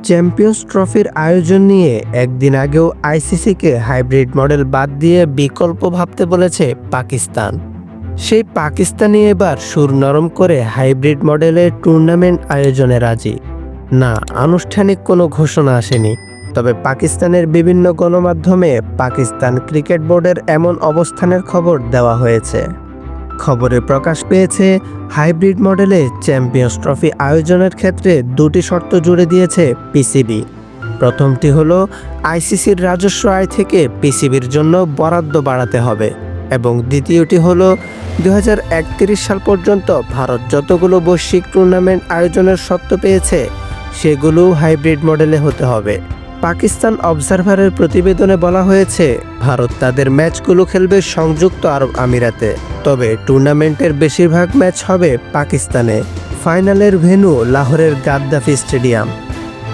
Champions ট্রফির আয়োজন নিয়ে একদিন আগেও আইসিসিকে হাইব্রিড মডেল বাদ দিয়ে বিকল্প ভাবতে বলেছে পাকিস্তান। সেই পাকিস্তানি এবার সুর নরম করে হাইব্রিড মডেলের টুর্নামেন্ট আয়োজনে রাজি। না, আনুষ্ঠানিক কোনো ঘোষণা আসেনি, তবে পাকিস্তানের বিভিন্ন গণমাধ্যমে পাকিস্তান ক্রিকেট বোর্ডের এমন অবস্থানের খবর দেওয়া হয়েছে। খবরে প্রকাশ পেয়েছে, হাইব্রিড মডেলে চ্যাম্পিয়ন্স ট্রফি আয়োজনের ক্ষেত্রে দুটি শর্ত জুড়ে দিয়েছে পিসিবি। প্রথমটি হলো আইসিসির রাজস্ব আয় থেকে পিসিবির জন্য বরাদ্দ বাড়াতে হবে, এবং দ্বিতীয়টি হলো 2031 সাল পর্যন্ত ভারত যতগুলো বৈশ্বিক টুর্নামেন্ট আয়োজনের সত্ত্ব পেয়েছে সেগুলো হাইব্রিড মডেলে হতে হবে। পাকিস্তান অবজারভারের প্রতিবেদনে বলা হয়েছে, ভারত তাদের ম্যাচগুলো খেলবে সংযুক্ত আরব আমিরাতে, তবে টুর্নামেন্টের বেশিরভাগ ম্যাচ হবে পাকিস্তানে। ফাইনালের ভেন্যু লাহোরের গাদ্দাফি স্টেডিয়াম।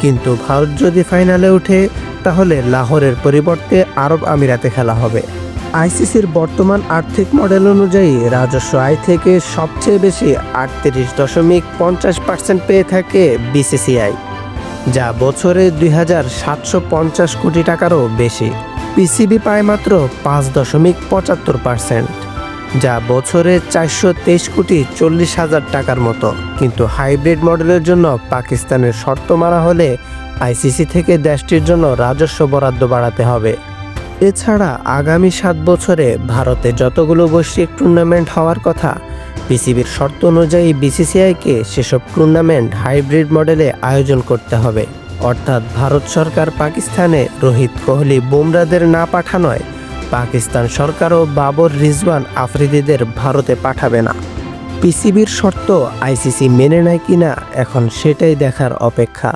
কিন্তু ভারত যদি ফাইনালে ওঠে তাহলে লাহোরের পরিবর্তে আরব আমিরাতে খেলা হবে। আইসিসির বর্তমান আর্থিক মডেল অনুযায়ী রাজস্ব আয় থেকে সবচেয়ে বেশি 38.50% পেয়ে থাকে বিসিসিআই, যা বছরে 2750 কোটি টাকারও বেশি। পিসিবি পায় মাত্র 5.75%, যা বছরে 423,40,000 টাকার মতো। কিন্তু হাইব্রিড মডেলের জন্য পাকিস্তানের শর্ত মারা হলে আইসিসি থেকে দেশটির জন্য রাজস্ব বরাদ্দ বাড়াতে হবে। এছাড়া আগামী 7 বছরে ভারতে যতগুলো বৈশ্বিক টুর্নামেন্ট হওয়ার কথা, পিসিবির শর্ত অনুযায়ী বিসিসিআইকে সেসব টুর্নামেন্ট হাইব্রিড মডেলে আয়োজন করতে হবে। অর্থাৎ ভারত সরকার পাকিস্তানে রোহিত কোহলি বুমরাদের না পাঠানোয় পাকিস্তান সরকারও বাবর রিজওয়ান আফ্রিদিদের ভারতে পাঠাবে না। পিসিবির শর্ত আইসিসি মেনে নেয় কিনা এখন সেটাই দেখার অপেক্ষা।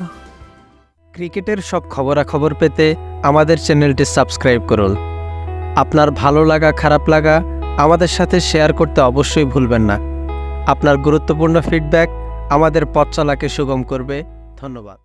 ক্রিকেটের সব খবরাখবর পেতে আমাদের চ্যানেলটি সাবস্ক্রাইব করুন। আপনার ভালো লাগা খারাপ লাগা আমাদের সাথে শেয়ার করতে অবশ্যই ভুলবেন না। আপনার গুরুত্বপূর্ণ ফিডব্যাক আমাদের পথ চলাকে সুগম করবে। ধন্যবাদ।